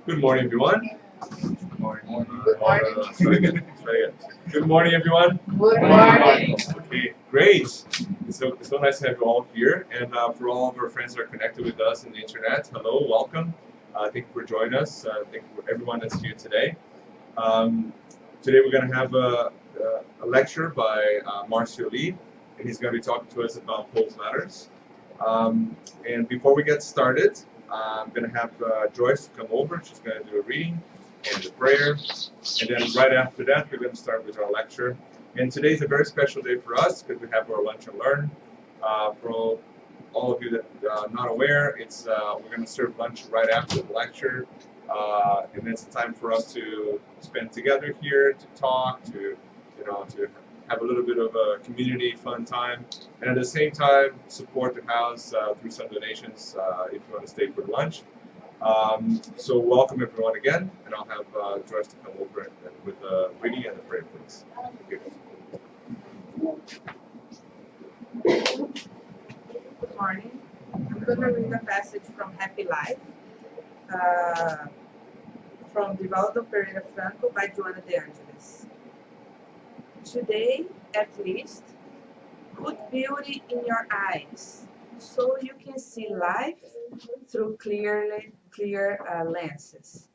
Good morning, everyone. Good morning. Good morning, everyone. Good morning. Okay, great. It's so nice to have you all here, and for all of our friends that are connected with us on the internet, hello, welcome. Thank you for joining us. Thank you for everyone that's here today. Um, Today we're going to have a lecture by Marcio, and he's going to be talking to us about Paul's letters. And before we get started, I'm going to have Joyce come over. She's going to do a reading and a prayer. And then right after that, we're going to start with our lecture. And today's a very special day for us because we have our lunch and learn. For all of you that are not aware, it's we're going to serve lunch right after the lecture. And it's a time for us to spend together here, to talk, to have a little bit of a community fun time, and at the same time support the house through some donations if you want to stay for lunch. So welcome everyone again, and I'll have Joyce to come over with the reading and the prayer, please. Okay. Good morning. I'm going to read a passage from Happy Life, uh, from Divaldo Pereira Franco by Joana de Angelis. Today, at least, put beauty in your eyes so you can see life through clear lenses.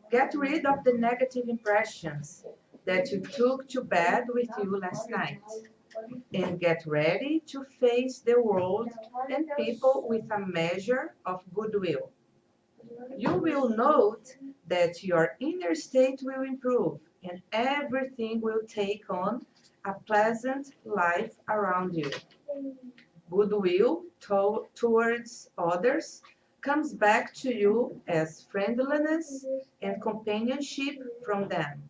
Get rid of the negative impressions that you took to bed with you last night, and get ready to face the world and people with a measure of goodwill. You will note that your inner state will improve and everything will take on a pleasant life around you. Goodwill towards others comes back to you as friendliness and companionship from them.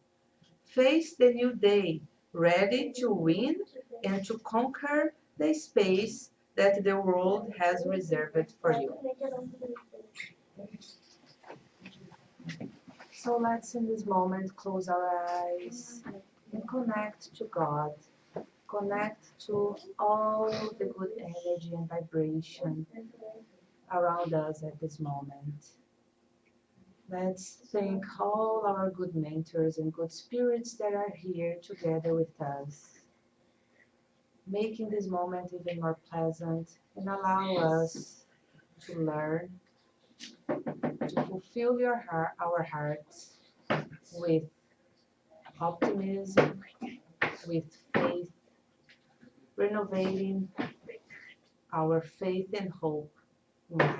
Face the new day, ready to win and to conquer the space that the world has reserved for you. So let's in this moment close our eyes and connect to God. Connect to all the good energy and vibration around us at this moment. Let's thank all our good mentors and good spirits that are here together with us, making this moment even more pleasant and allow us to learn to fulfill our hearts with optimism, with faith, renovating our faith and hope in life.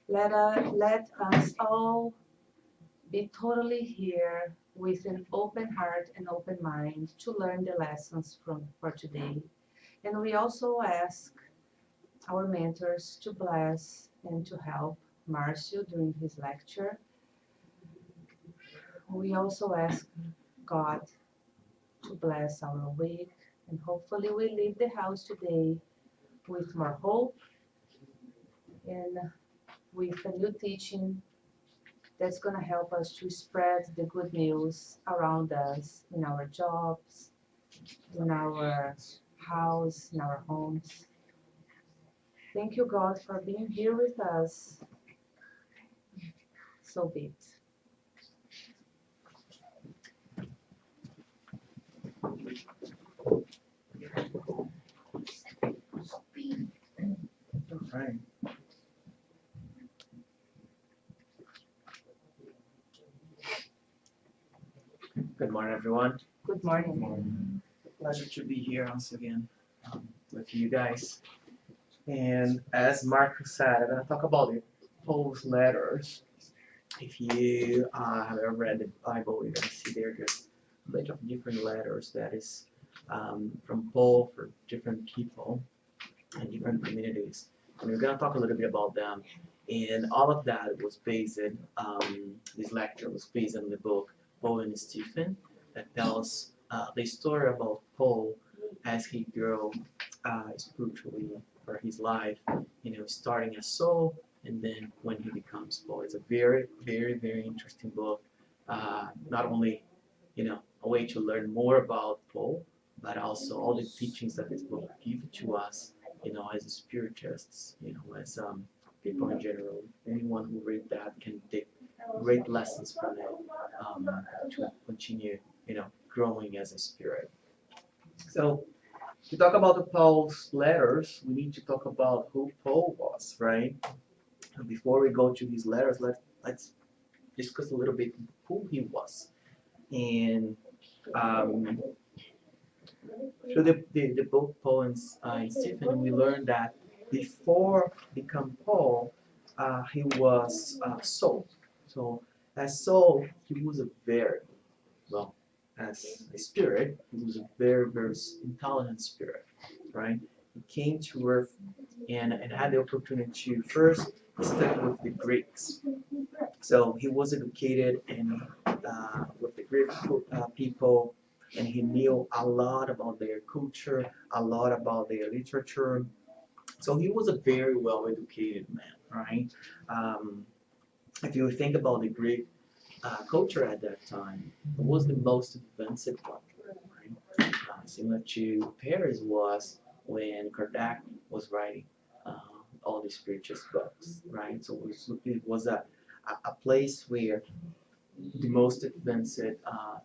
Let us all be totally here with an open heart and open mind to learn the lessons for today. And we also ask our mentors to bless and to help Marcio during his lecture. We also ask God to bless our week, and hopefully we leave the house today with more hope and with a new teaching that's going to help us to spread the good news around us in our jobs, in our house, in our homes. Thank you, God, for being here with us. So be it. Right. Good morning, everyone. Good morning. Pleasure to be here once again with you guys. And as Marco said, I'm going to talk about the Paul's letters. If you have ever read the Bible, you're going to see there's a bunch of different letters that is from Paul for different people and different communities. And we're going to talk a little bit about them. And all of that was based, this lecture was based on the book Paul and Stephen that tells the story about Paul as he grew spiritually for his life, starting as Saul and then when he becomes Paul. It's a very, very, very interesting book. Not only, a way to learn more about Paul, but also all the teachings that this book gives to us as spiritists, as people in general. Anyone who read that can take great lessons from it to continue, growing as a spirit. So to talk about the Paul's letters, we need to talk about who Paul was, right? And before we go to his letters, let's discuss a little bit who he was. And um, through the book Paul and Stephen, we learned that before become Paul, he was Saul. So as Saul, he was a very well, as a spirit, he was a very, very intelligent spirit, right? He came to earth and had the opportunity to first study with the Greeks. So he was educated with the Greek people, and he knew a lot about their culture, a lot about their literature. So he was a very well educated man, right? Um, if you think about the Greek culture at that time, it was the most advanced one, right? Similar to Paris was when Kardec was writing uh, all the spiritual books, right? So it was a place where the most advanced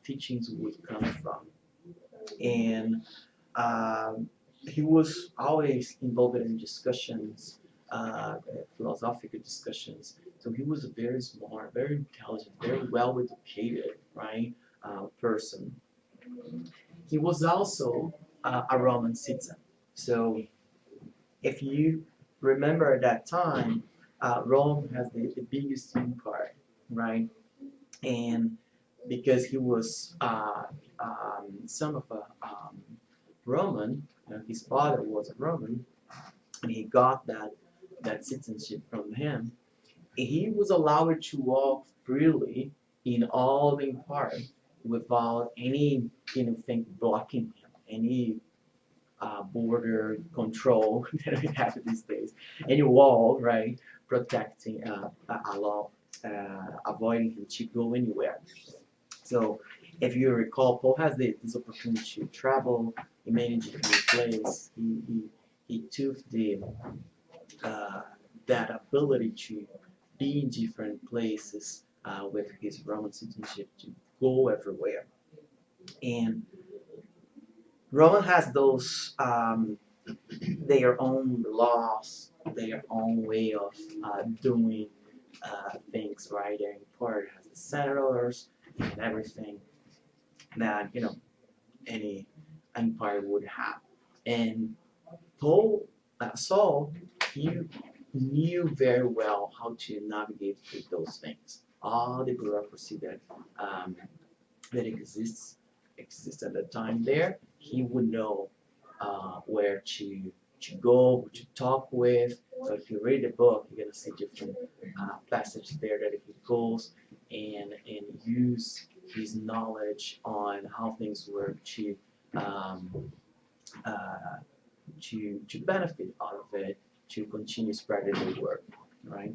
teachings would come from. And um, he was always involved in discussions, philosophical discussions. So he was a very smart, very intelligent, very well educated, right, person. He was also a Roman citizen. So if you remember at that time, Rome has the biggest empire, right? And because he was son of a Roman, his father was a Roman, and he got that citizenship from him. He was allowed to walk freely in all the empire without any thing blocking him, any border control that we have these days, any wall, right, protecting, allow, avoiding him to go anywhere. So if you recall, Paul has this opportunity to travel in many different places. He took uh, that ability to be in different places with his Roman citizenship to go everywhere. And Roman has those their own laws, their own way of doing things, right? Their empire has the senators and everything that any empire would have. And Saul, he knew very well how to navigate through those things. All the bureaucracy um, that exists at the time there, he would know where to go, who to talk with. So if you read the book, you're gonna see different passages there that he goes and use his knowledge on how things work um, uh, to benefit out of it, to continue spreading the word, right?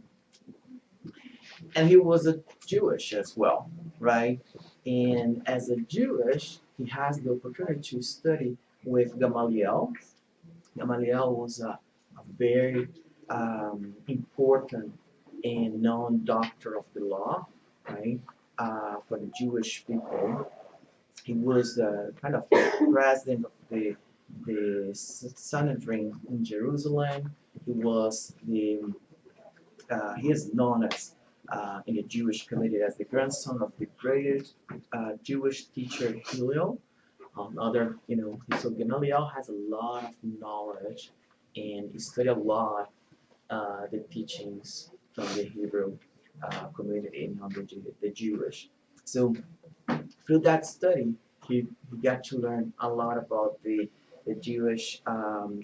And he was a Jewish as well, right? And as a Jewish, he has the opportunity to study with Gamaliel. Gamaliel was a very important and known doctor of the law, right? For the Jewish people, he was kind of president of the Sanhedrin in Jerusalem. He was he is known as in the Jewish community as the grandson of the greatest Jewish teacher Hillel. Other, so Gamaliel has a lot of knowledge, and he studied a lot the teachings from the Hebrew community and the Jewish. So through that study, he got to learn a lot about the Jewish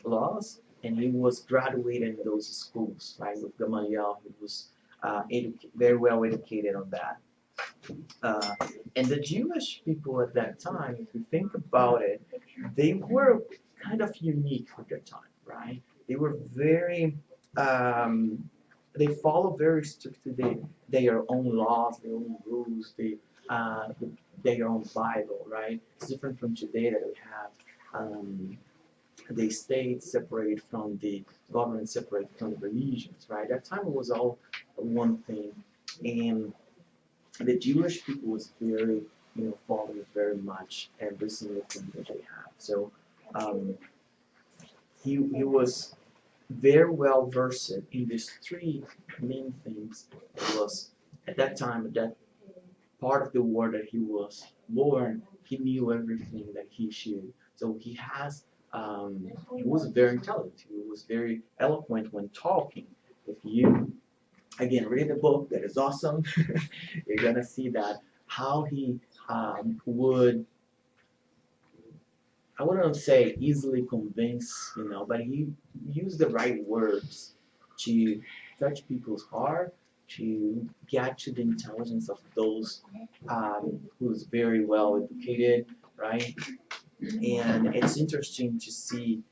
laws, and he was graduated in those schools, right? With Gamaliel, he was very well educated on that. Uh, and the Jewish people at that time, if you think about it, they were kind of unique for their time, right? They were very, um, they follow very strictly their own laws, their own rules, their own Bible, right? It's different from today that we have the state separate from the government, separate from the religions, right? That time it was all one thing, and the Jewish people was very, following very much every single thing that they have. So um, he was very well versed in these three main things. It was at that time, that part of the world that he was born, he knew everything that he should. So he was very intelligent. He was very eloquent when talking. If you again read the book, that is awesome. You're gonna see that how he would, I wouldn't say easily convince, but he used the right words to touch people's heart, to get to the intelligence of those who's very well educated, right? And it's interesting to see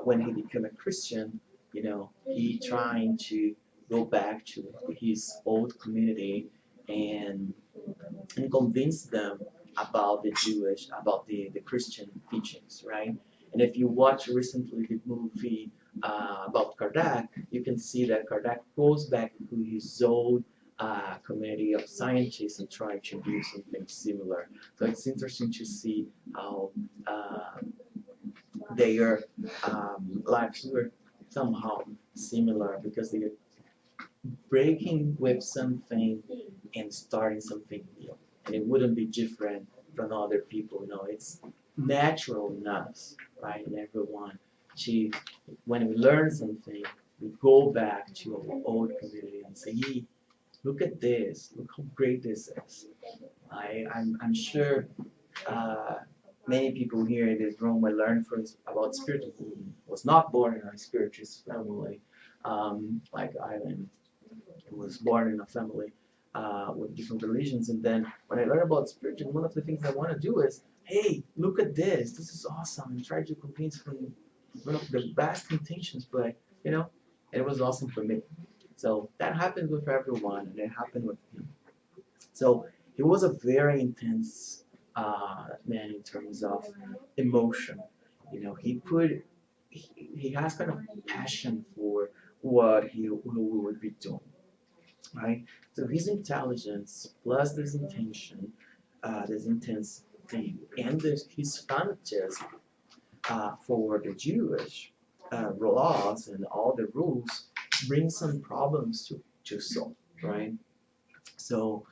when he became a Christian, he trying to go back to his old community and convince them about about the Christian teachings, right? And if you watch recently the movie about Kardec, you can see that Kardec goes back to his old community of scientists and try to do something similar. So it's interesting to see how their lives were somehow similar because they are breaking with something and starting something new. And it wouldn't be different from other people. It's natural in us, right? In everyone. To when we learn something, we go back to our old community and say, hey, look at this, look how great this is. I'm sure uh, many people here in this room will learn about Spiritism, was not born in a Spiritist family, like I am. Was born in a family with different religions, and then when I learn about Spiritism, one of the things I want to do is, hey, look at this. This is awesome, and try to convince from one of the best intentions, but it was awesome for me. So that happened with everyone, and it happened with him. So he was a very intense man in terms of emotion. He put he has kind of passion for what he would be doing, right? So his intelligence plus this intense thing, and his fanatism for the Jewish laws and all the rules bring some problems to solve, right? So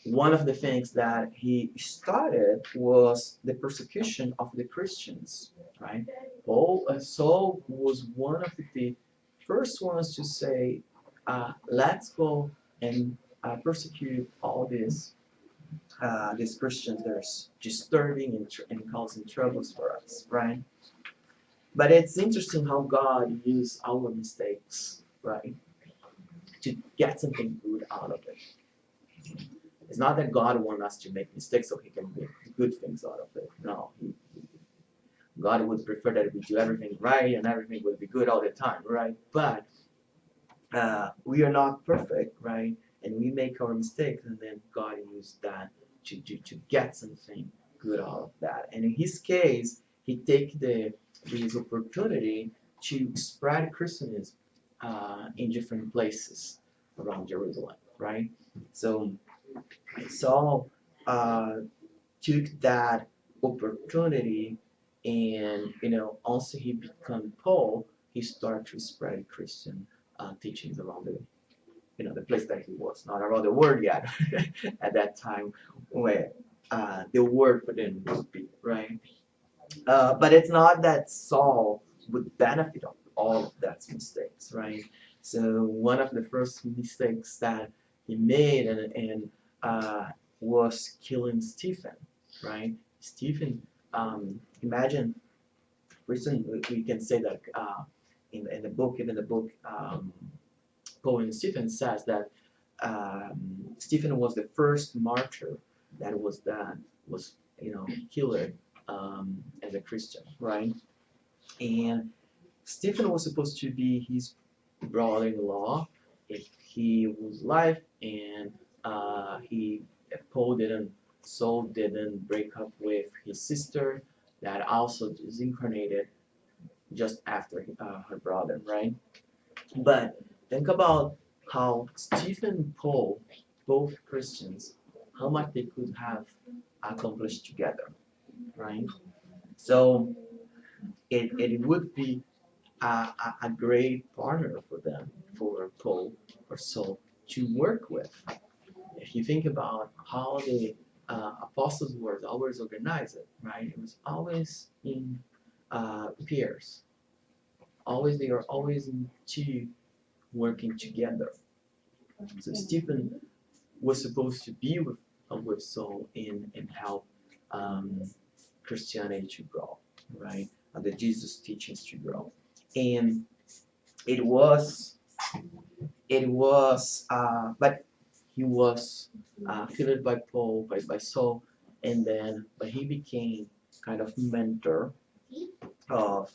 one of the things that he started was the persecution of the Christians, right? Saul was one of the first ones to say, let's go and persecute all these Christians that are disturbing and causing troubles for us, right? But it's interesting how God used our mistakes, right, to get something good out of it. It's not that God wants us to make mistakes so He can make good things out of it. No, God would prefer that we do everything right and everything will be good all the time, right? But we are not perfect, right? And we make our mistakes, and then God used that to get something good out of that. And in his case, he take this opportunity to spread Christianism in different places around Jerusalem, right? So Saul took that opportunity, and also he became Paul. He started to spread Christian teachings around the place that he was, not around the world yet at that time where the word couldn't speak, right? But it's not that Saul would benefit of all of that mistakes, right? So one of the first mistakes that he made and was killing Stephen, right? Stephen, imagine, recent we can say that in the book, even the book Paul and Stephen says that Stephen was the first martyr that was killed as a Christian, right? And Stephen was supposed to be his brother-in-law if he was alive, and he Paul didn't Saul didn't break up with his sister that also disincarnated just after her brother, right? But think about how Stephen and Paul, both Christians, how much they could have accomplished together, right? So it would be a great partner for them, for Paul or Saul to work with. If you think about how the apostles were always organized, right? It was always in pairs. Always they are always in two working together. So Stephen was supposed to be with Saul and help um, Christianity to grow, right? The Jesus teachings to grow, and it was but he was filled by Paul, by Saul, and then but he became kind of mentor of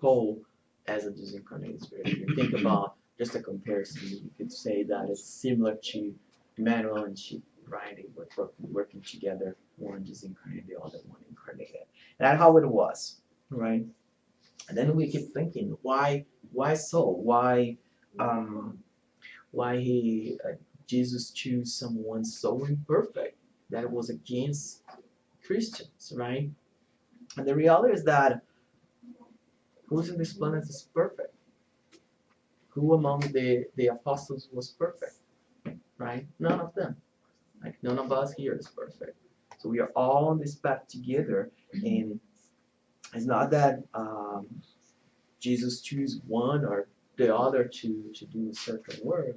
Paul as a disincarnated spirit. If you think about just a comparison, you could say that it's similar to Emmanuel and Sheep, right? They were working together, one disincarnated, the other one incarnated. And that's how it was, right? And then we keep thinking, why so? Um, why he Jesus choose someone so imperfect that was against Christians, right? And the reality is that who's in this planet is perfect? Who among the apostles was perfect, right? None of them. Like none of us here is perfect. So we are all on this path together, and it's not that Jesus choose one or the other to do a certain work.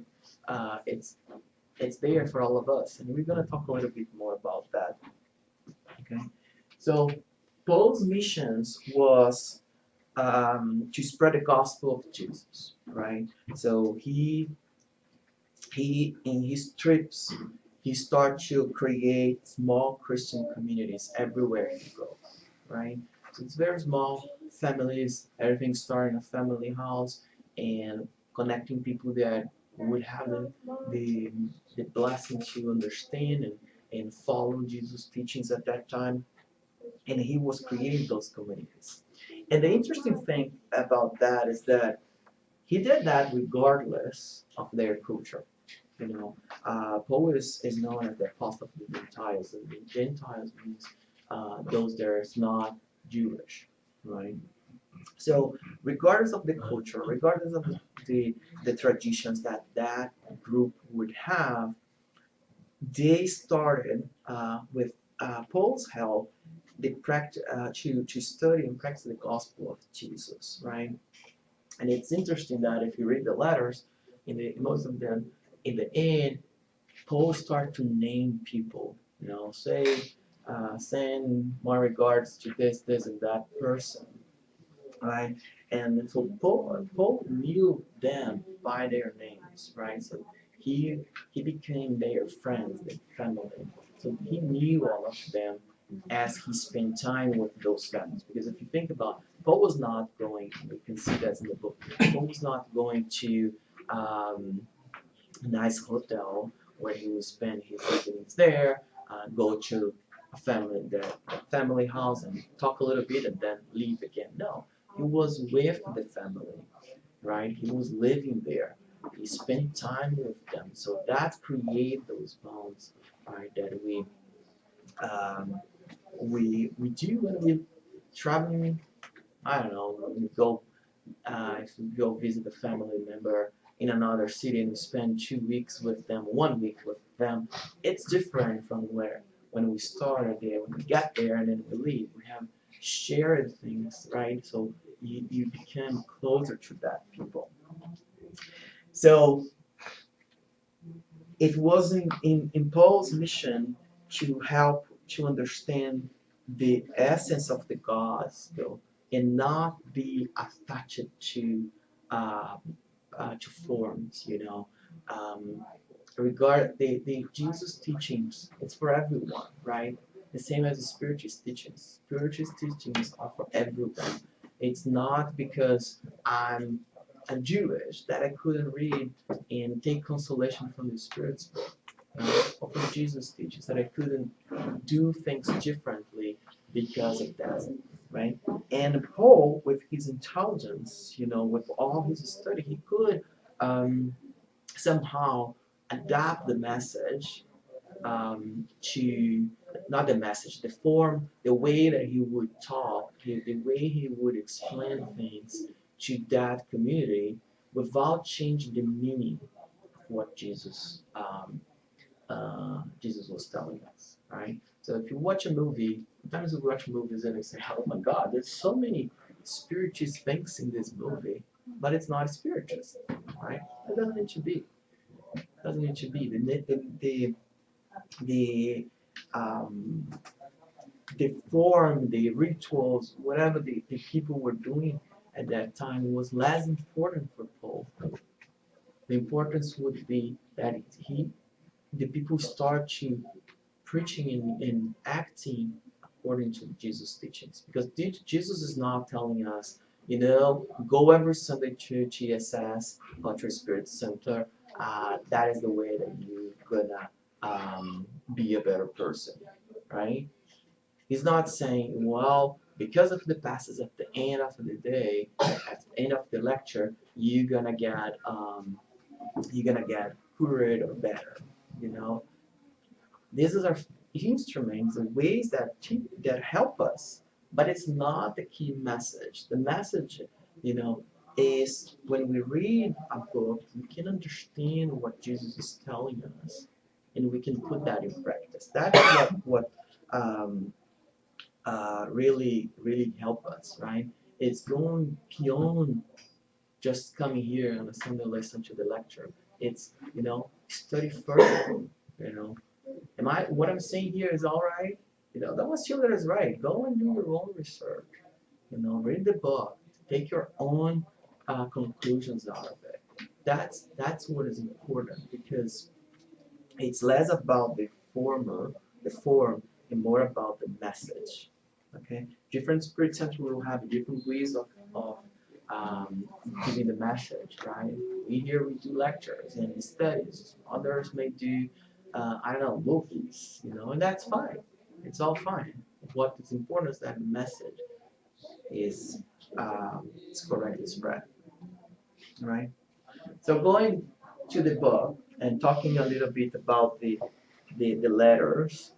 It's there for all of us, and we're gonna talk a little bit more about that. Okay, so Paul's missions was to spread the gospel of Jesus, right? So he in his trips he started to create small Christian communities everywhere he goes, right? So it's very small families, everything starting a family house and connecting people that would have the, the blessing to understand and follow Jesus' teachings at that time. And he was creating those communities. And the interesting thing about that is that he did that regardless of their culture. You know, Paul is known as the apostle of the Gentiles, and the Gentiles means those that is not Jewish, right? So, regardless of the culture, regardless of the traditions that that group would have, they started with Paul's help. They to study and practice the gospel of Jesus, right? And it's interesting that if you read the letters, most of them, in the end, Paul start to name people. You know, send my regards to this, and that person, right? And so Paul knew them by their names, right? So he he became their friends, their family. So he knew all of them as he spent time with those families. Because if you think about, Paul was not going. We can see that in the book. Paul was not going to um, a nice hotel where he would spend his evenings there, go to a family house and talk a little bit and then leave again. No, he was with the family, right? He was living there. He spent time with them. So that create those bonds, right? That um, we do when we traveling. I don't know, when we go if you go visit a family member in another city and you spend 2 weeks with them, 1 week with them, it's different from where when we started there, when we get there and then we leave. We have shared things, right? So you become closer to that people. So it was in Paul's mission to help to understand the essence of the gospel and not be attached uh, to forms, you know. Um, the Jesus teachings, it's for everyone, right? The same as the Spiritist teachings. Spiritist teachings are for everyone. It's not because I'm Jewish that I couldn't read and take consolation from the Spirit's book. Or from Jesus teaches that I couldn't do things differently because of that, right? And Paul, with his intelligence, with all his study, he could somehow adapt the message to not the message, the form, the way that he would talk, the way he would explain things to that community without changing the meaning of what Jesus was telling us, right? So if you watch a movie, sometimes we watch movies and we say, "Oh my God, there's so many spiritist things in this movie," but it's not spiritist, right? It doesn't need to be. It doesn't need to be. The um, the form, the rituals, whatever the people were doing at that time was less important for Paul. The importance would be that the people start to preaching and acting according to Jesus' teachings. Because Jesus is not telling us, go every Sunday to TSS, Culture Spirit Center. That is the way that you're gonna be a better person, right? He's not saying, well, because of the passes at the end of the day, at the end of the lecture, you're gonna get cured or better. You know, these are instruments and ways that help us, but it's not the key message. The message, you know, is when we read a book, we can understand what Jesus is telling us, and we can put that in practice. That's what really really help us, right? It's going beyond just coming here on a Sunday listen to the lecture. It's study further. You know, Am I what I'm saying here is all right? Don't assume that is right. Go and do your own research. Read the book. Take your own conclusions out of it. That's what is important because it's less about the form, and more about the message. Okay, different spirit centers will have different ways of um, giving the message, right? We do lectures and studies. Others may do, I don't know, movies, and that's fine. It's all fine. What is important is that the message is correctly spread, right? So going to the book and talking a little bit about the letters.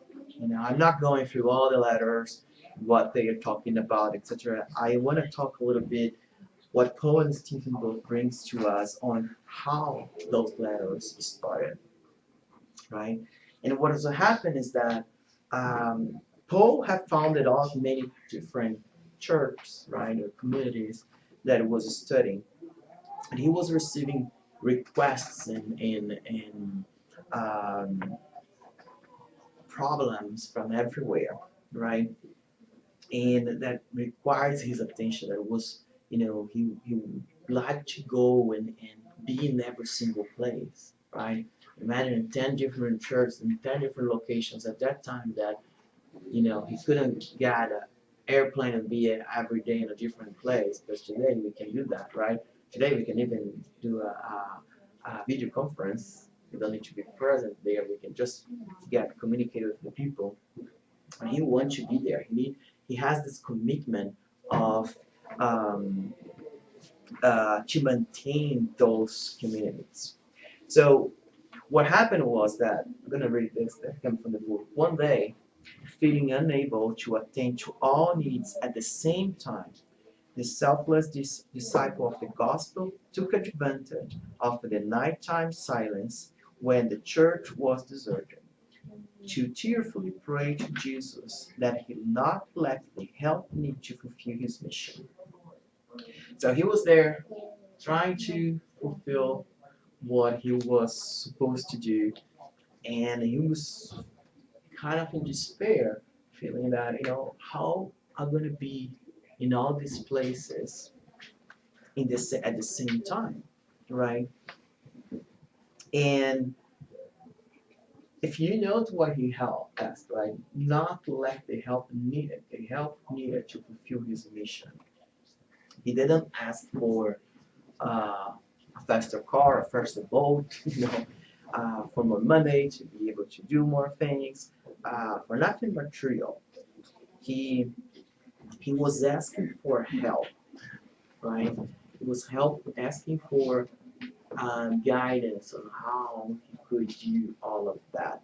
I'm not going through all the letters, what they are talking about, etc. I want to talk a little bit what Paul and Stephen both brings to us on how those letters started, right? And what has happened is that Paul had founded all many different churches, right, or communities that he was studying, and he was receiving requests and um, problems from everywhere, right? And that requires his attention. That was, he would like to go and be in every single place, right? Imagine 10 different churches in 10 different locations at that time that, he couldn't get an airplane and be every day in a different place because today we can do that, right? Today we can even do a video conference. We don't need to be present there. We can just get communicated with the people and he wants to be there. He has this commitment of um, to maintain those communities. So what happened was that I'm gonna read this that came from the book. One day, feeling unable to attend to all needs at the same time, the selfless disciple of the gospel took advantage of the nighttime silence when the church was deserted to tearfully pray to Jesus that he not let the help need to fulfill his mission. So he was there trying to fulfill what he was supposed to do, and he was kind of in despair, feeling that, how I'm going to be in all these places at the same time, right? And if you note what he asked, right, not to let the help needed to fulfill his mission. He didn't ask for a faster car, a faster boat, for more money to be able to do more things, for nothing material. He He was asking for help, right? He was asking for guidance on how he could do all of that,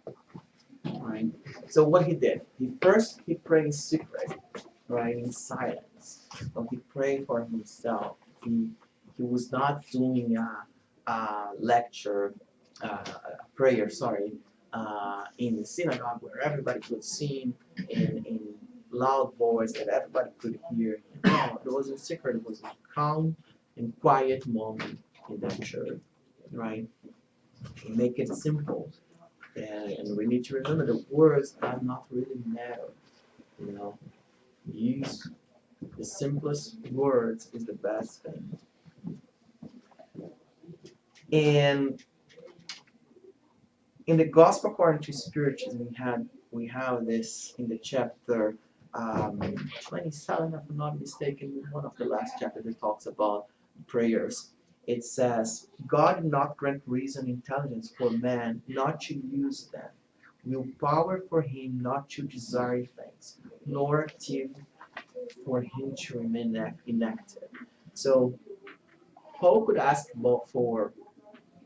right? So what he did, he prayed in secret, right, in silence. So he prayed for himself. He was not doing a lecture, a prayer, sorry, in the synagogue where everybody could sing in loud voice that everybody could hear. No, it was in secret. It was a calm and quiet moment in that church, right? Make it simple. And we need to remember the words do not really matter. You know, use the simplest words is the best thing. And in the Gospel according to Spiritism, we have this in the chapter 27, if I'm not mistaken, one of the last chapters that talks about prayers. It says, God did not grant reason intelligence for man not to use them, willpower for him not to desire things, nor active for him to remain inactive. So Paul could ask for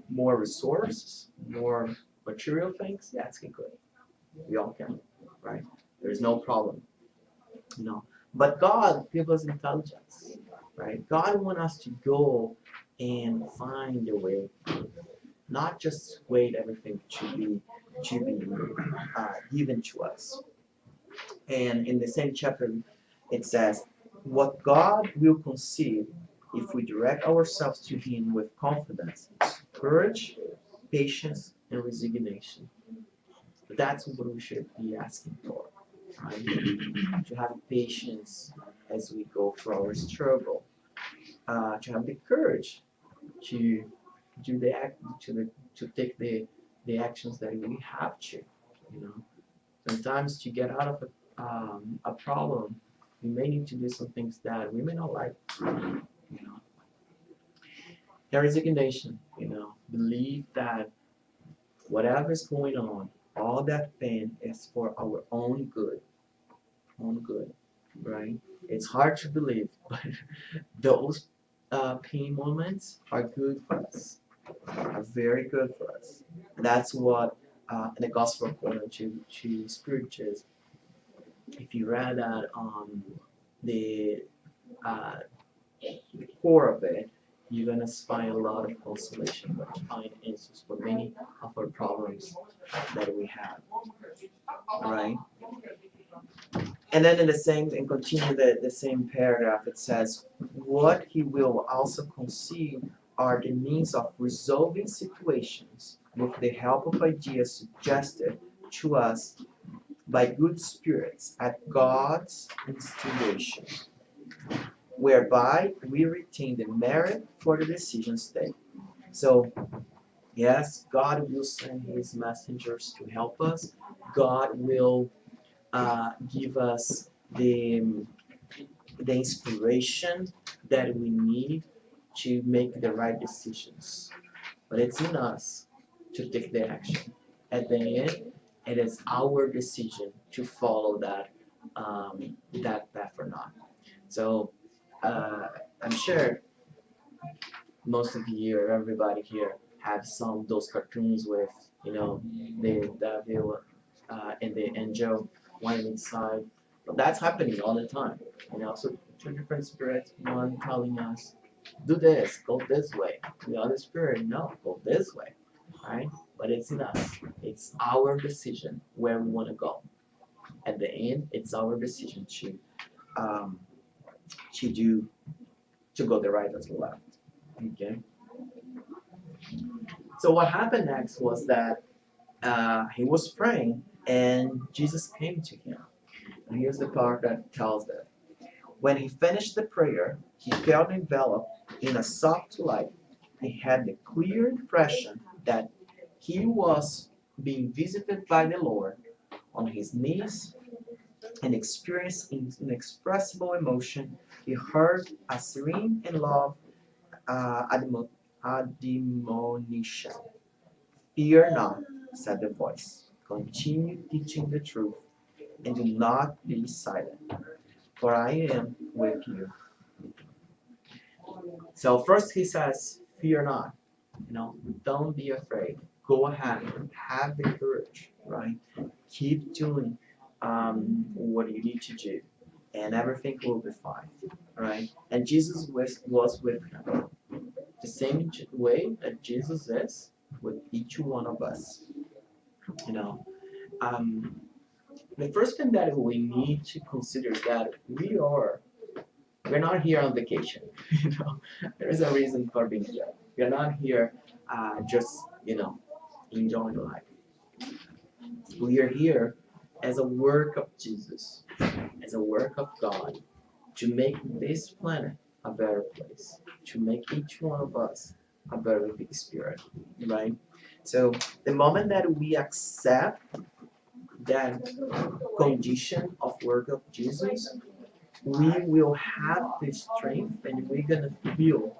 more resources, more material things. Yes, he could. We all can, right? There's no problem, you know. But God give us intelligence, right? God want us to go and find a way, not just wait everything to be given to us. And in the same chapter, it says, "What God will conceive if we direct ourselves to Him with confidence, courage, patience, and resignation." That's what we should be asking for, right? To have patience as we go through our struggle, to have the courage to do the act, to take the actions that we have to, you know. Sometimes to get out of a problem, we may need to do some things that we may not like, you know. And resignation, you know, believe that whatever is going on, all that pain is for our own good, right? It's hard to believe, but those pain moments are good for us, are very good for us. And that's what in the Gospel according to Spiritism, if you read that the uh, core of it, you're gonna find a lot of consolation, but find answers for many of our problems that we have, right? And then in the same, and continue the same paragraph, it says, what he will also concede are the means of resolving situations with the help of ideas suggested to us by good spirits at God's instigation, whereby we retain the merit for the decisions taken. So, yes, God will send his messengers to help us. God will give us the inspiration that we need to make the right decisions. But it's in us to take the action. At the end, it is our decision to follow that path or not. So uh, I'm sure most of you or everybody here have some of those cartoons with the devil and the angel one inside. But that's happening all the time. So two different spirits, one telling us, do this, go this way. The other spirit, no, go this way. Right? But it's in us. It's our decision where we want to go. At the end, it's our decision um, to do to go the right or the left. Okay. So what happened next was that he was praying and Jesus came to him. And here's the part that tells that. When he finished the prayer, he felt enveloped in a soft light. He had the clear impression that he was being visited by the Lord on his knees and experienced inexpressible emotion. He heard a serene and love admonition. Fear not, said the voice. Continue teaching the truth and do not be silent. for I am with you. So first he says, fear not. Don't be afraid. Go ahead, have the courage, right? Keep doing what you need to do, and everything will be fine, right? And Jesus was with him. The same way that Jesus is with each one of us. You know, um, the first thing that we need to consider is that we're not here on vacation. you know, there is a reason for being here. We're not here just enjoying life. We are here as a work of Jesus, as a work of God, to make this planet a better place, to make each one of us a better big spirit, right? So the moment that we accept that condition of work of Jesus, we will have the strength and we're gonna feel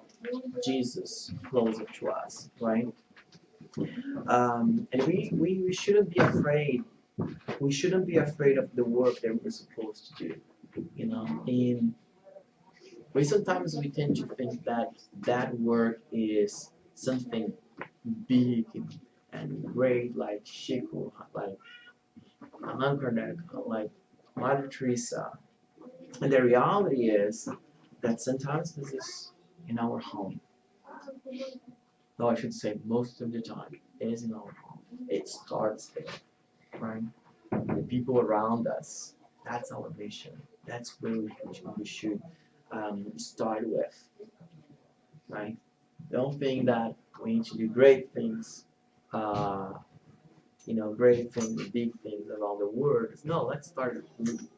Jesus closer to us, right? And we shouldn't be afraid. We shouldn't be afraid of the work that we're supposed to do. In recent times we tend to think that that work is something big and great, like Chico, like Allan Kardec, like Mother Teresa. And the reality is that sometimes this is in our home. No, I should say most of the time it is in our home. It starts there, right? The people around us. That's our mission. That's where we should start with, right? Don't think that we need to do great things, uh, great things, big things around the world. No, let's start at home.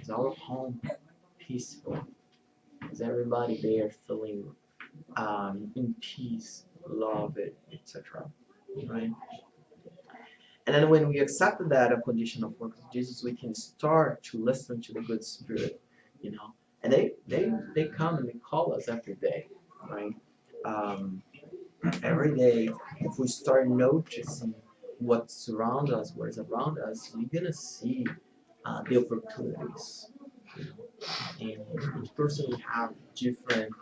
Is our home peaceful? Is everybody there feeling in peace, love it, etc. Right? And then when we accept that a condition of work of Jesus, we can start to listen to the good spirit, you know. And they come and they call us every day, right? Um, every day, if we start noticing what's around us, what is around us, we're gonna see the opportunities. And each person will have different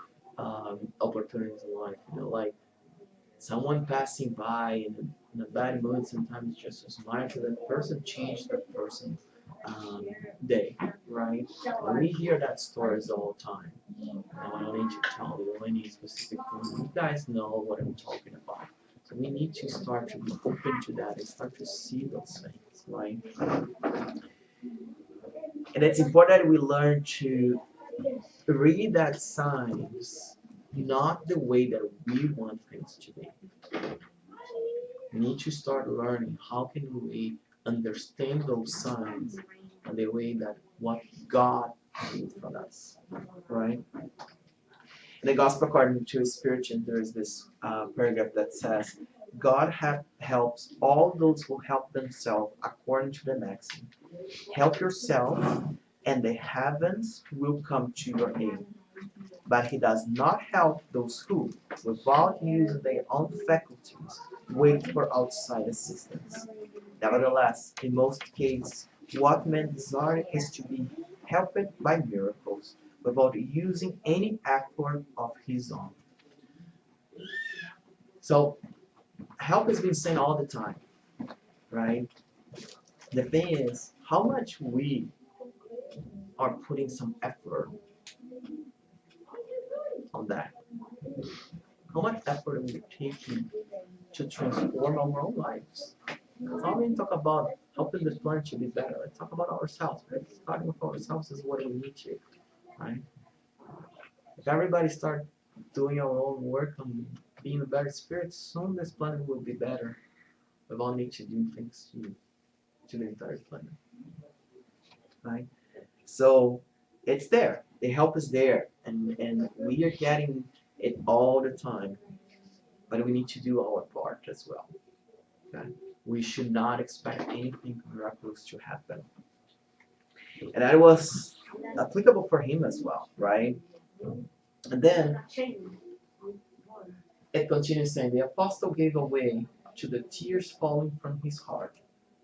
opportunities in life. Like someone passing by in a bad mood, sometimes just a smile to that person changed that person's day, right? And we hear that stories all the time. I don't need to tell you any specific things. You guys know what I'm talking about. So we need to start to be open to that and start to see those things, right? And it's important that we learn to read that signs not the way that we want things to be. We need to start learning how can we understand those signs and the way that what God did for us, right? In the Gospel according to Spiritist, there is this paragraph that says, God helps all those who help themselves according to the maxim. Help yourself, and the heavens will come to your aid. But he does not help those who, without using their own faculties, wait for outside assistance. Nevertheless, in most cases, what men desire is to be helped by miracles, without using any effort of his own. So, help has been saying all the time, right? The thing is, how much we are putting some effort on that. How much effort are we taking to transform our own lives? Because now we talk about helping this planet to be better. Let's talk about ourselves. Right? Starting with ourselves is what we need to, right? If everybody start doing our own work on being a better spirit, soon this planet will be better. We all need to do things to the entire planet, right? So it's there. The help is there, and we are getting it all the time. But we need to do our part as well. Okay? We should not expect anything miraculous to happen. And that was applicable for him as well, right? And then it continues saying, the apostle gave away to the tears falling from his heart,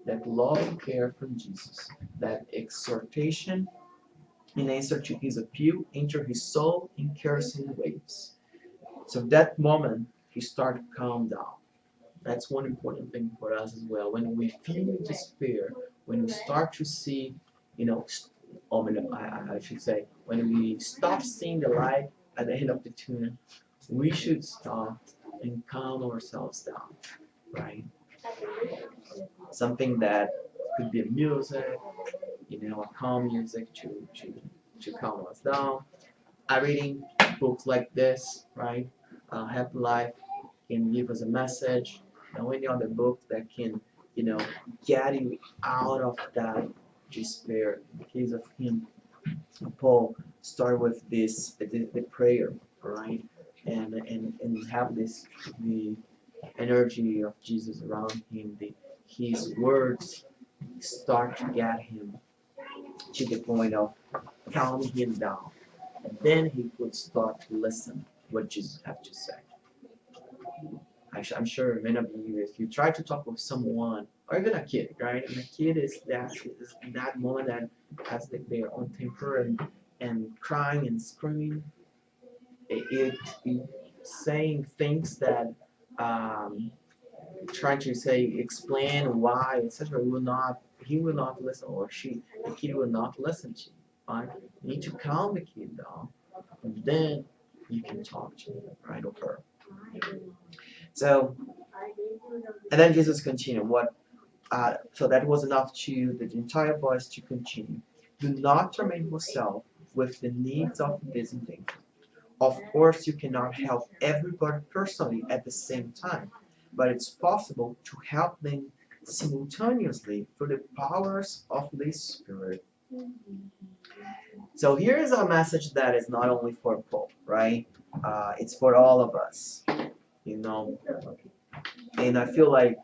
that love and care from Jesus, that exhortation in answer to his appeal, enter his soul in caressing waves. So that moment, he started to calm down. That's one important thing for us as well. When we feel despair, when we start to see, you know, I should say, when we stop seeing the light at the end of the tunnel, we should stop and calm ourselves down, right? Something that could be music, a calm music to calm us down. I reading books like this, right? Happy Life can give us a message. And any other book that can, you know, get you out of that despair. In the case of him, Paul start with the prayer, right? And have the energy of Jesus around him. His words start to get him to the point of calming him down. And then he would start to listen what Jesus had to say. I'm sure many of you, if you try to talk with someone, or even a kid, right? And a kid is that moment that has their own temper and crying and screaming, it saying things that trying to say explain why, etc. He will not listen, or the kid will not listen to you. Right? You need to calm the kid down, and then you can talk to him, right, or her. So, and then Jesus continued. So that was enough to the entire voice to continue. Do not torment yourself with the needs of this invasion. Of course, you cannot help everybody personally at the same time, but it's possible to help them simultaneously through the powers of the Spirit. So here is a message that is not only for Paul, right? It's for all of us, you know. And I feel like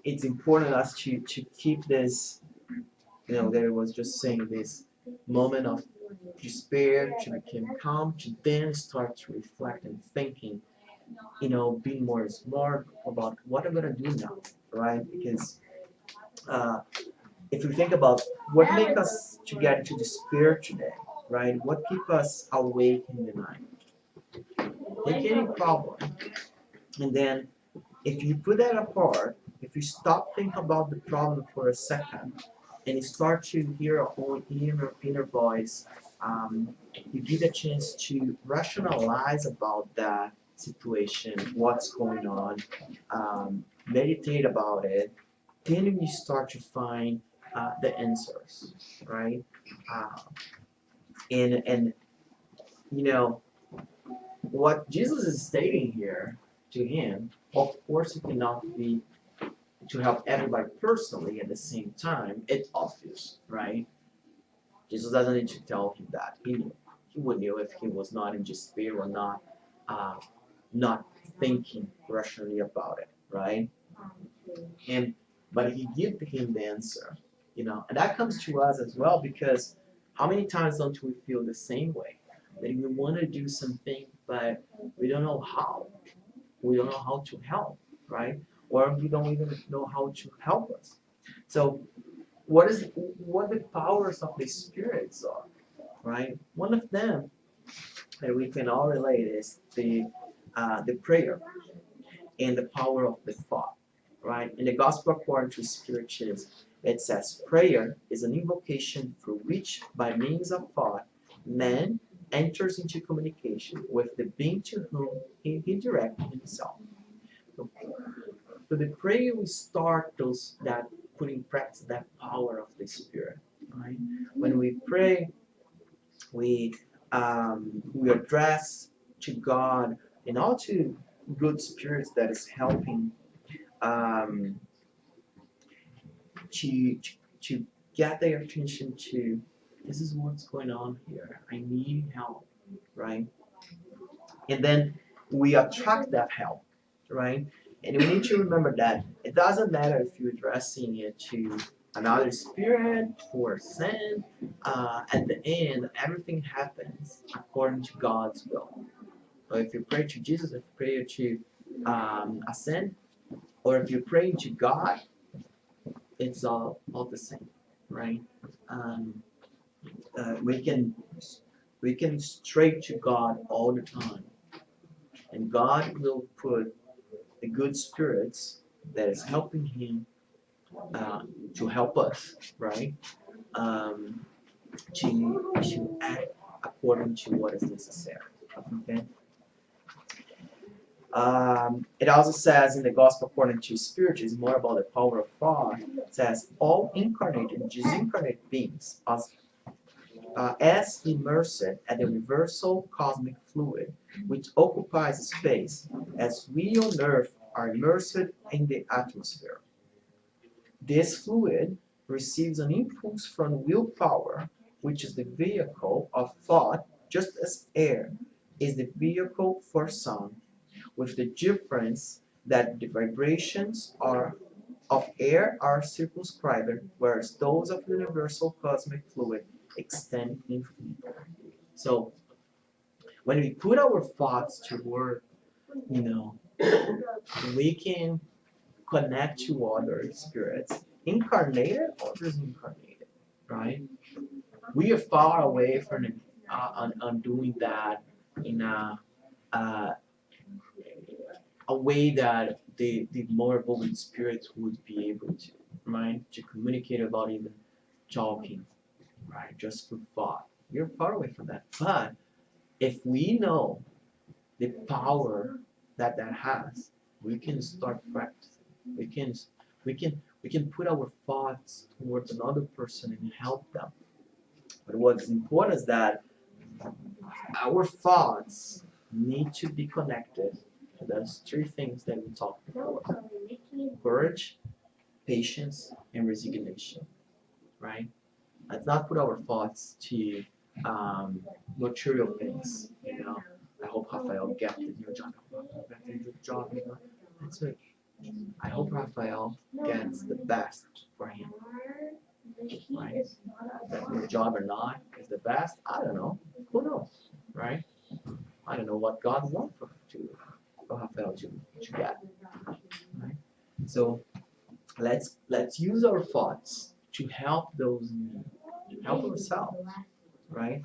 it's important us to keep this, that it was just saying this moment of despair to become calm, to then start to reflect and thinking, being more smart about what I'm gonna do now, right? Because if you think about what make us to get into despair today, right? What keep us awake in the night? Take any problem, and then if you put that apart, if you stop thinking about the problem for a second, and you start to hear a whole inner voice, you get a chance to rationalize about that situation, what's going on, meditate about it, then you start to find the answers, right? Uh, and what Jesus is stating here to him, of course, it cannot be to help everybody personally at the same time. It's obvious, right? Jesus doesn't need to tell him that. He knew. He would know if he was not in despair or uh, not thinking rationally about it, right? And but he gave him the answer, and that comes to us as well because how many times don't we feel the same way? That we want to do something, but we don't know how. We don't know how to help, right? Or we don't even know how to help us. So what the powers of the spirits are, right? One of them that we can all relate is the prayer and the power of the thought, right? In the Gospel according to Spiritist, it says prayer is an invocation through which, by means of thought, man enters into communication with the being to whom he directs himself. So the prayer we start that put in practice that power of the Spirit, right? When we pray, we we address to God and all to good spirits that is helping um, to get their attention to this is what's going on here. I need help, right? And then we attract that help, right? And we need to remember that it doesn't matter if you're addressing it to another spirit or sin. At the end, everything happens according to God's will. So if you pray to Jesus, if you pray to a sin, or if you pray to God, it's all the same, right? um, we can stray to God all the time, and God will put the good spirits that is helping him uh, to help us, right? Um, to act according to what is necessary. Okay. It also says in the Gospel according to Spiritism, more about the power of God. It says all incarnated, disincarnate beings, as immersed at the universal cosmic fluid, which occupies space, as we on Earth are immersed in the atmosphere. This fluid receives an impulse from willpower, which is the vehicle of thought, just as air is the vehicle for sound, with the difference that the vibrations of air are circumscribed, whereas those of universal cosmic fluid extend infinitely. So when we put our thoughts to work, you know, we can connect to other spirits, incarnated or disincarnated, right? We are far away from on doing that in uh, a way that the more evolved spirits would be able to, right? To communicate about even talking, right? Just through thought. We're far away from that. But if we know the power that that has, we can start practicing. We can put our thoughts towards another person and help them. But what's important is that our thoughts need to be connected to those three things that we talked before: courage, patience, and resignation. Right? Let's not put our thoughts to material things. I hope Rafael gets the new job. Get the new job. That's right. I hope Rafael gets the best for him. Right? That new job or not is the best. I don't know. Who knows? Right? I don't know what God wants for Rafael to get. Right? So let's use our thoughts to help those in need, to help ourselves, right?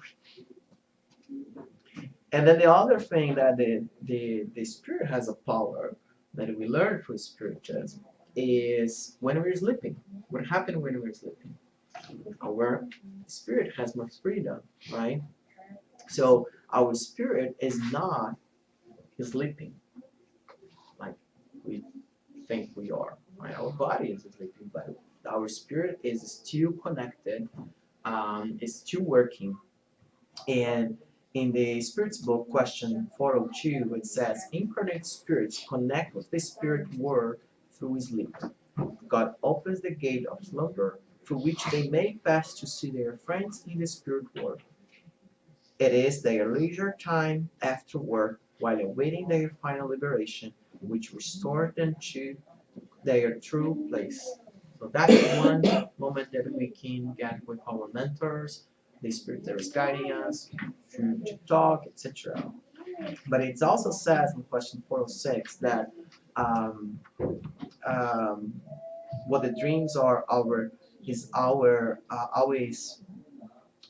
And then the other thing that the spirit has a power that we learn through spiritism is when we're sleeping. What happens when we're sleeping? Our spirit has more freedom, right? So our spirit is not sleeping like we think we are. Right? Our body is sleeping, but our spirit is still connected, is still working. And in the Spirits book, question 402, it says, incarnate spirits connect with the spirit world through sleep. God opens the gate of slumber through which they may pass to see their friends in the spirit world. It is their leisure time after work while awaiting their final liberation, which restores them to their true place. So that's one moment that we can get with our mentors, the spirit that is guiding us through to talk, etc. But it also says in question 406 that um, um, what the dreams are our is our always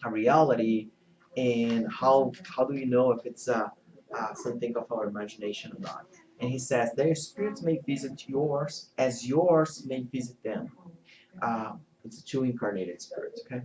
a reality, and how do you know if it's something of our imagination or not? And he says their spirits may visit yours as yours may visit them. It's two incarnated spirits, okay?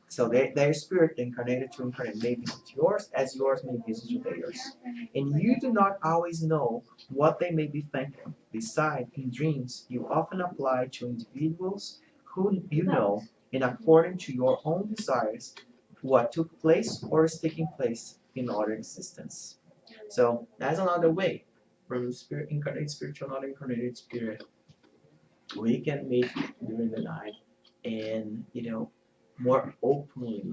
So their spirit incarnated to incarnate may visit yours as yours may visit theirs. And you do not always know what they may be thinking. Besides, in dreams, you often apply to individuals who you know, and according to your own desires, what took place or is taking place in other existence. So that's another way from spirit incarnate spirit to another incarnated spirit. We can meet during the night and more openly,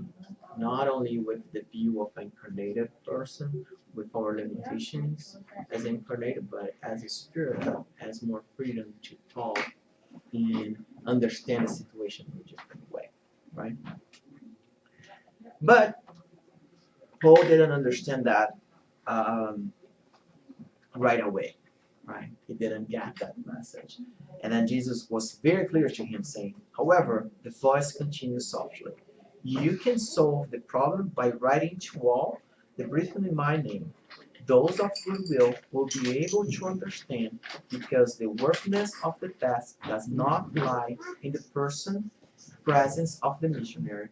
not only with the view of an incarnated person with our limitations as incarnated, but as a spirit that has more freedom to talk and understand the situation in a different way, right? But Paul didn't understand that um, right away, right? He didn't get that message. And then Jesus was very clear to him, saying, however, the voice continues softly. You can solve the problem by writing to all the written in my name. Those of goodwill will be able to understand because the worthiness of the task does not lie in the person presence of the missionary,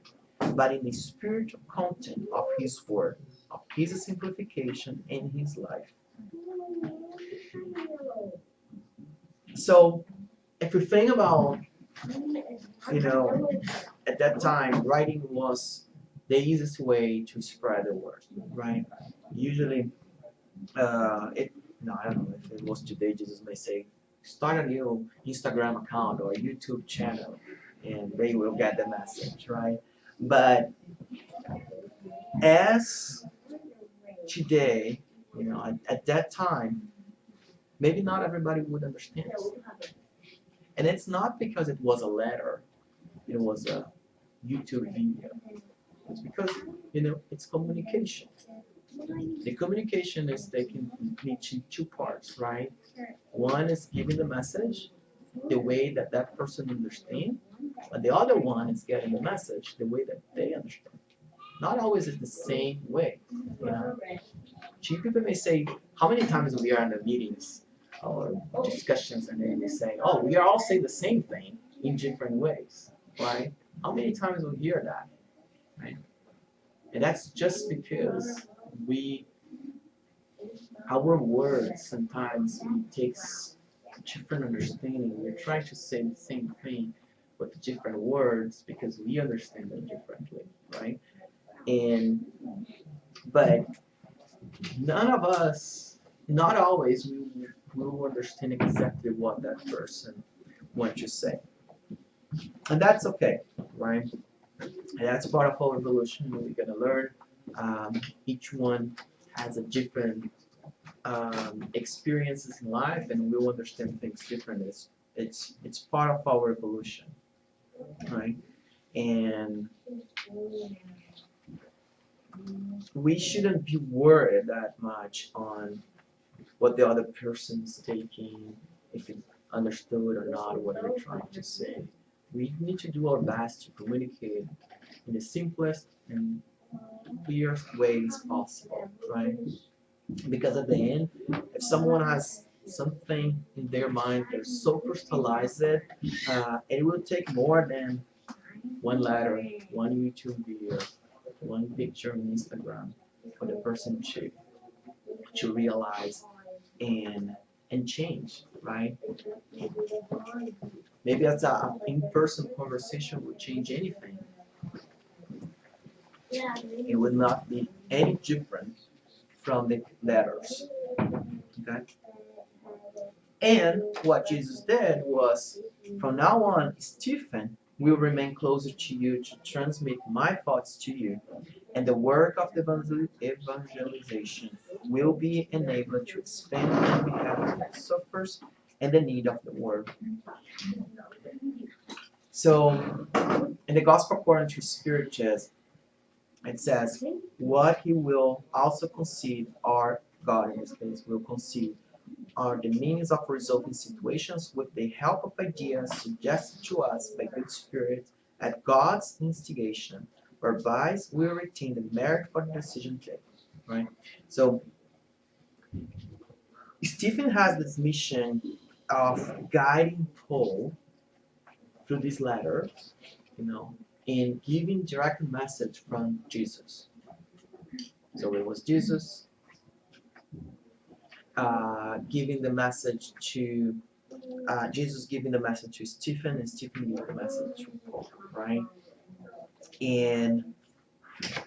but in the spiritual content of his word, of his simplification in his life. So if we think about, you know, at that time, writing was the easiest way to spread the word, right? Usually, it no, I don't know if it was today. Jesus may say, start a new Instagram account or a YouTube channel, and they will get the message, right? But as today, at that time, maybe not everybody would understand, and it's not because it was a letter, it was a YouTube video. It's because it's communication. The communication is taken into two parts, right? One is giving the message the way that that person understands, but the other one is getting the message the way that they understand. Not always is the same way. You know, two people may say, how many times we are in the meetings or discussions and they say, oh, we are all saying the same thing in different ways, right? How many times we hear that, right? And that's just because we, our words sometimes it takes different understanding. We're trying to say the same thing with different words because we understand them differently, right? And but none of us, not always, we will understand exactly what that person wants to say, and that's okay, right? And that's part of our evolution. We're gonna learn. Each one has a different experiences in life, and we'll understand things differently. It's part of our evolution, right? And we shouldn't be worried that much on what the other person's taking, if it understood or not what we're trying to say. We need to do our best to communicate in the simplest and clearest ways possible, right? Because at the end, if someone has something in their mind that's so crystallized, it will take more than one letter, one YouTube video, one picture on Instagram for the person to realize and change, right? Maybe as a in-person conversation would change anything. It would not be any different from the letters. Okay? And what Jesus did was, from now on, Stephen will remain closer to you to transmit my thoughts to you, and the work of the evangelization will be enabled to expand on behalf of the sufferers and the need of the world. So, in the Gospel according to Spiritist, it says, what he will also concede are, God in this case, will concede are the means of resolving situations with the help of ideas suggested to us by good spirit at God's instigation, whereby we retain the merit for the decision taken. Right? So Stephen has this mission of guiding Paul through this letter, in giving direct message from Jesus. So it was Jesus giving the message to Jesus giving the message to Stephen, and Stephen giving the message to Paul, right? And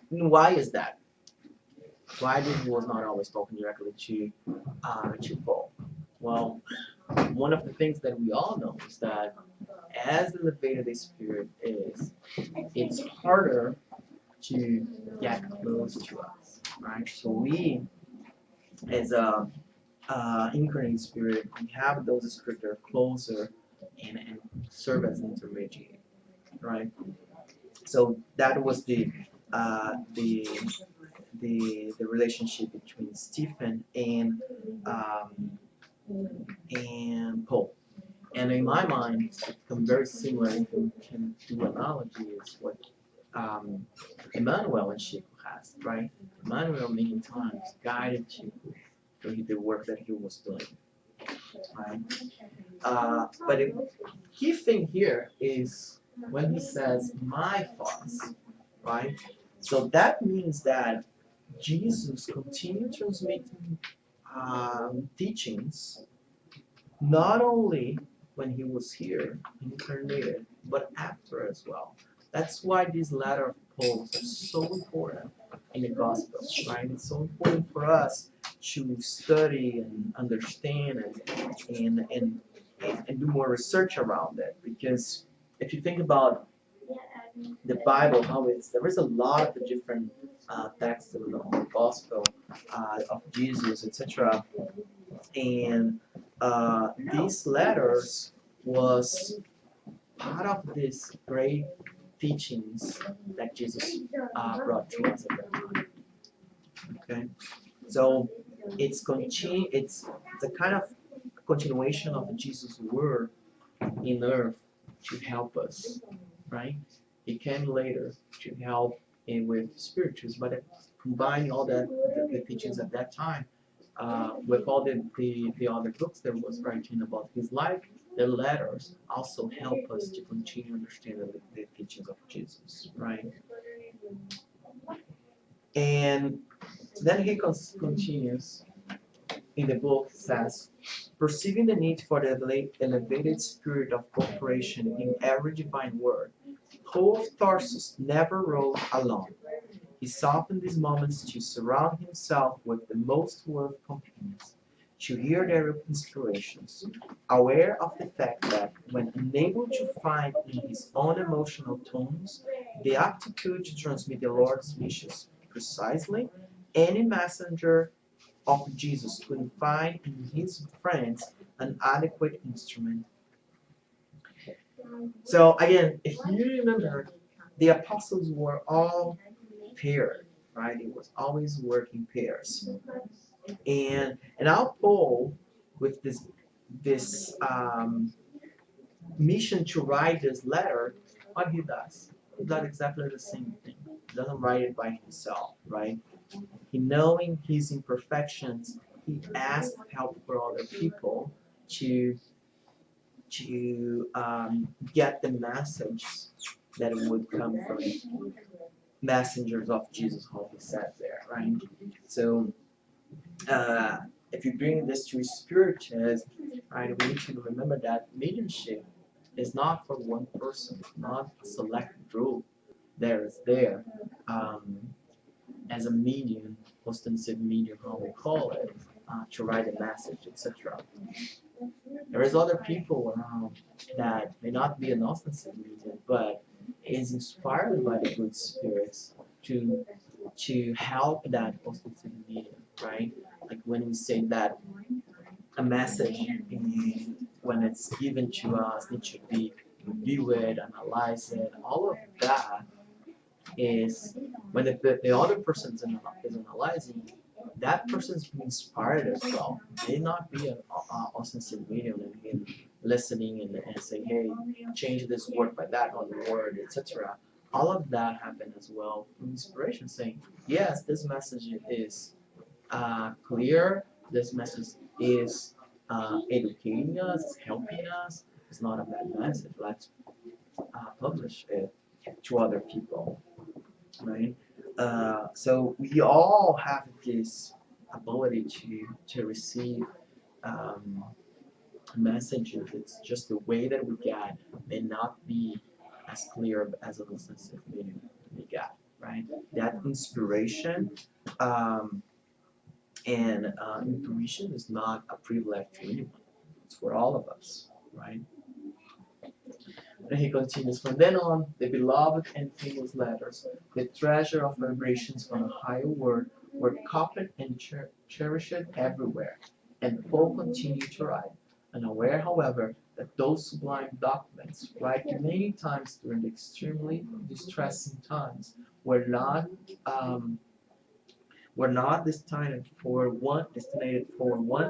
why is that? Why Jesus was not always talking directly to Paul? Well, one of the things that we all know is that as elevated the Spirit is, it's harder to get close to us, right? So we, as a incarnate spirit, we have those spirits that are closer and serve as an intermediary, right? So that was uh, the the relationship between Stephen and And in my mind, it's become very similar. If you can do analogy, is what Emmanuel and Chico has, right? Emmanuel many times guided Chico through the work that he was doing, right? But the key thing here is when he says my thoughts, right? So that means that Jesus continued transmitting teachings not only when he was here incarnated, but after as well. That's why these letter of Paul are so important in the Gospels, right? It's so important for us to study and understand and do more research around it. Because if you think about the Bible, how there is a lot of the different texts of the Gospel of Jesus, etc. And these letters was part of this great teachings that Jesus brought to us at that time. Okay, so it's a kind of continuation of Jesus' word in earth to help us, right? It came later to help in with spirituals, but combining all the teachings at that time with all the other books that was writing about his life, the letters also help us to continue understanding the teachings of Jesus, right? And then he continues in the book says, perceiving the need for the elevated spirit of cooperation in every divine word, Paul of Tarsus never wrote alone. He sought in these moments to surround himself with the most worthy companions, to hear their inspirations, aware of the fact that when unable to find in his own emotional tones the aptitude to transmit the Lord's wishes precisely, any messenger of Jesus couldn't find in his friends an adequate instrument. So again, if you remember, the apostles were all paired, right? It was always working pairs. And now Paul, with this mission to write this letter, what he does exactly the same thing. He doesn't write it by himself, right? He knowing his imperfections, he asked help for other people to to get the message that would come from messengers of Jesus, how he said there, right? So uh, if you bring this to spirituals, right, we need to remember that mediumship is not for one person, not a select group. There is there. Um, as a medium, ostensive medium, how we call it, to write a message, etc. There is other people around that may not be an ostensive medium, but is inspired by the good spirits to help that ostensive medium, right? Like when we say that a message, when it's given to us, it should be reviewed, analyzed, all of that is when the other person is analyzing, that person's being inspired as well. May not be an ostensive medium and him listening and saying, hey, change this word by that on the word, etc. All of that happened as well from inspiration, saying, yes, this message is clear, this message is educating us, helping us. It's not a bad message. Let's publish it to other people, right? So we all have this ability to receive um, messages. It's just the way that we get may not be as clear as a sensitive medium we get, right? That inspiration um, and intuition is not a privilege to anyone. It's for all of us, right? And he continues, from then on, the beloved and famous letters, the treasure of vibrations from a higher world, were copied and cherished everywhere. And Paul continued to write, unaware, however, that those sublime documents, written many times during the extremely distressing times, were not um, were not destined for one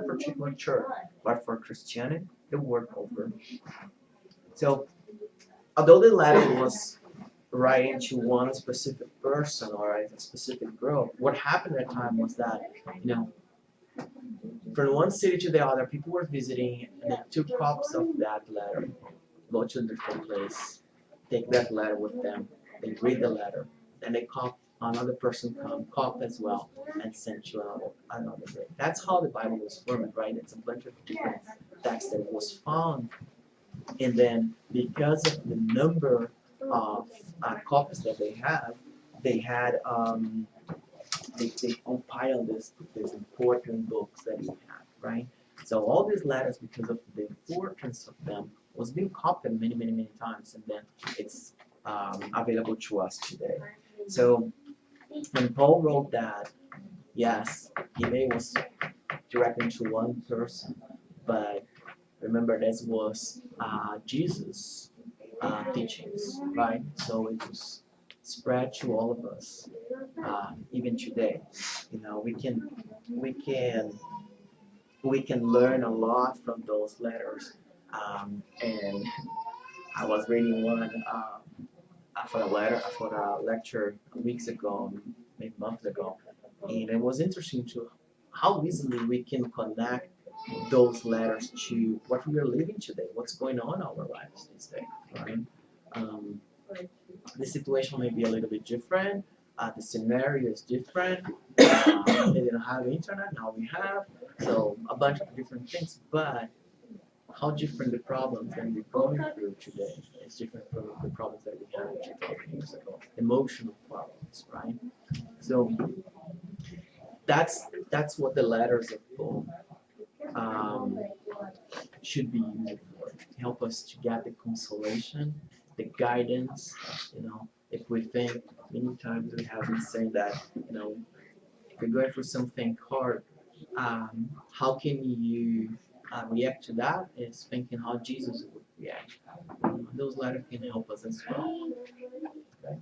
particular church, but for Christianity the world over. So although the letter was writing to one specific person or a specific group, what happened at the time was that, you know, from one city to the other, people were visiting and they took copies of that letter, go to a different place, take that letter with them, they read the letter, then they cop another person come cop as well and send to another group. That's how the Bible was formed, right? It's a bunch of different texts that was found, and then because of the number of copies that they had they compiled this important books that we have, right? So all these letters, because of the importance of them, was being copied many times, and then it's available to us today. So when Paul wrote that, yes, he may was directing to one person, but remember this was Jesus' teachings, right? So it was spread to all of us, even today. You know, we can we can learn a lot from those letters. And I was reading one for a lecture weeks ago, maybe months ago, and it was interesting to how easily we can connect those letters to what we are living today, what's going on in our lives these days, right? Um, the situation may be a little bit different. The scenario is different. They didn't have internet, now we have. So a bunch of different things, but how different the problems that we're going through today is different from the problems that we had 2,000 years ago. Emotional problems, right? So that's what the letters of Paul um, should be used for. To help us to get the consolation, the guidance. You know, if we think many times we have been saying that, you know, if you're going through something hard, how can you react to that? Is thinking how Jesus would react. Those letters can help us as well. Okay?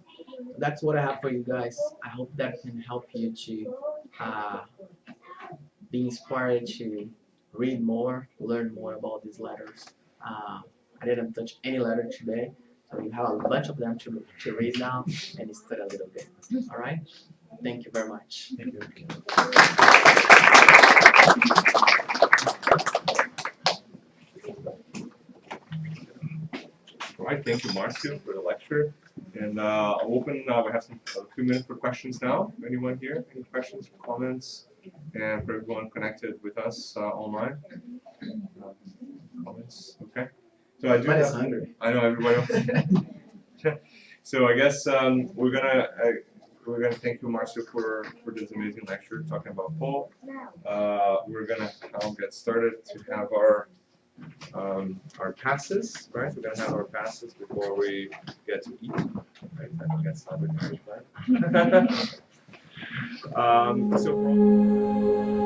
That's what I have for you guys. I hope that can help you to uh, be inspired to read more, learn more about these letters. Uh, I didn't touch any letter today, so you have a bunch of them to read now and study a little bit. All right? Thank you very much. Thank you. All right, thank you, Marcio, for the lecture. And I'll open, we have a few minutes for questions now. Anyone here? Any questions, comments? And for everyone connected with us online? Comments? Okay. So I do Everybody's have, hungry. I know everybody else. So I guess we're gonna thank you, Marcio, for this amazing lecture talking about Paul. We're gonna now get started to have our passes, right? We're gonna have our passes before we get to eat. Right? I guess that's not the plan. So.